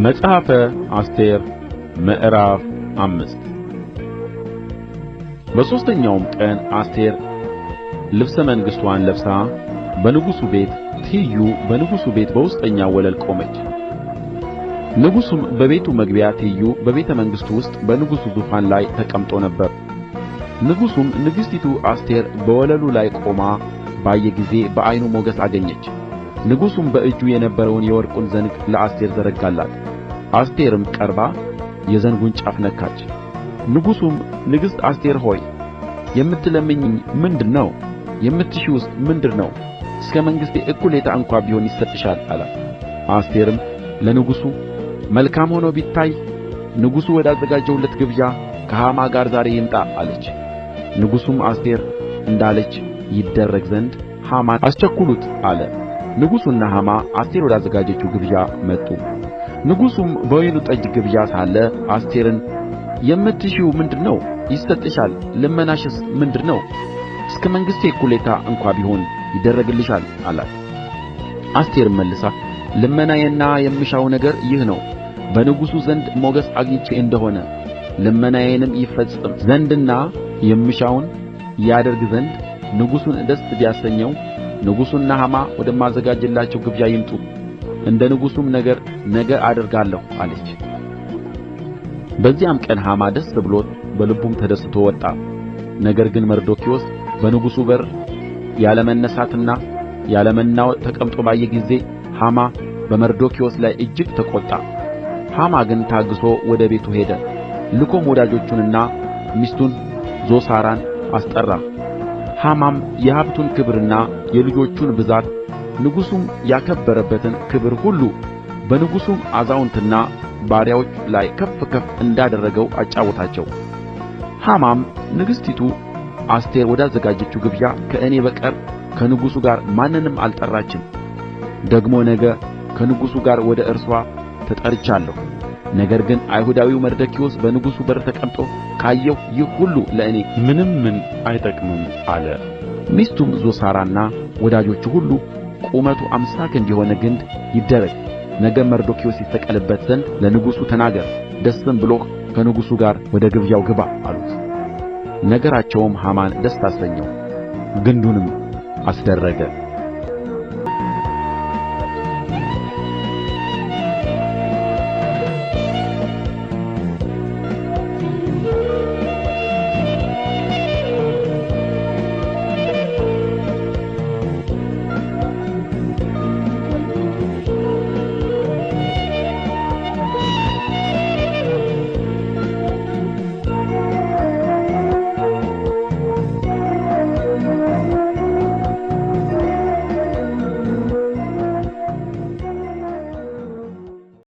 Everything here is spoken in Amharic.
መጽሐፈ አስቴር ምዕራፍ 5 በሦስተኛውም ቀን አስቴር ልብሰ መንግሥትዋን ለብሳ በንጉሡ ቤት ትይዩ በንጉሡ ቤት በውስጠኛው ወለል ቆመች። ንጉሡም በቤቱ መግቢያ ትይዩ በቤተ መንግሥቱ ውስጥ በንጉሡ ዙፋን ላይ ተቀምጦ ነበር። ንጉሡም ንግሥቲቱ አስቴር በወለሉ ላይ ቆማ ባየ ጊዜ በዓይኑ ሞገስ አገኘች። ንጉሡም በእጁ የነበረውን የወርቁን ዘንግ ለአስቴር ዘረጋላት። አስቴርም ቀርባ የዘንጉን ጫፍ ነካች። ንጉሡም ንግሥት አስቴር ሆይ የምትለምኚኝ ምንድር ነው? የምትሺውስ ምንድር ነው? እስከ መንግሥቴ እኵሌታ እንኳ ቢሆን ይሰጥሻል አላት። አስቴርም ለንጉሡ መልካም ሆኖ ቢታይ ንጉሡ ወዳዘጋጀሁለት ግብዣ ከሐማ ጋር ዛሬ ይምጣ አለች። ንጉሡም አስቴር እንዳለች ይደረግ ዘንድ ሐማን አስቸኵሉት አለ። ንጉሡና ሐማ አስቴር ወዳዘጋጀችው ግብዣ መጡ። ንጉሡም በወይኑ ጠጅ ግብዣ ሳለ አስቴርን የምትሺው ምንድር ነው? ይሰጥሻል። ልመናሽስ ምንድር ነው? እስከ መንግሥቴ እኵሌታ እንኳ ቢሆን ይደረግልሻል አላት። አስቴርም መልሳ ልመናዬና የምሻው ነገር ይህ ነው፣ በንጉሡ ዘንድ ሞገስ አግኝቼ እንደሆነ ልመናዬንም ይፈጽም ዘንድና የምሻውን ያደርግ ዘንድ ንጉሡን ደስ ቢያሰኘው ንጉሡና ሐማ ወደማዘጋጅላቸው ግብዣ ይምጡ፣ እንደ ንጉሡም ነገር ነገ አደርጋለሁ አለች። በዚያም ቀን ሐማ ደስ ብሎት በልቡም ተደስቶ ወጣ። ነገር ግን መርዶክዮስ በንጉሡ በር ያለ መነሣትና ያለ መናወጥ ተቀምጦ ባየ ጊዜ ሐማ በመርዶክዮስ ላይ እጅግ ተቈጣ። ሐማ ግን ታግሦ ወደ ቤቱ ሄደ። ልኮም ወዳጆቹንና ሚስቱን ዞሳራን አስጠራ። ሐማም የሀብቱን ክብርና የልጆቹን ብዛት ንጉሡም ያከበረበትን ክብር ሁሉ በንጉሡም አዛውንትና ባሪያዎች ላይ ከፍ ከፍ እንዳደረገው አጫወታቸው። ሐማም ንግሥቲቱ አስቴር ወዳዘጋጀችው ግብዣ ከእኔ በቀር ከንጉሡ ጋር ማንንም አልጠራችም። ደግሞ ነገ ከንጉሡ ጋር ወደ እርስዋ ተጠርቻለሁ። ነገር ግን አይሁዳዊው መርዶክዮስ በንጉሡ በር ተቀምጦ ካየሁ ይህ ሁሉ ለእኔ ምን አይጠቅምም አለ። ሚስቱም ዞሳራና ወዳጆቹ ሁሉ ቁመቱ 50 ክንድ የሆነ ግንድ ይደረግ፣ ነገ መርዶክዮስ ይሰቀልበት ዘንድ ለንጉሡ ተናገር፣ ደስም ብሎህ ከንጉሡ ጋር ወደ ግብዣው ግባ አሉት። ነገራቸውም ሐማን ደስ አሰኘው፣ ግንዱንም አስደረገ።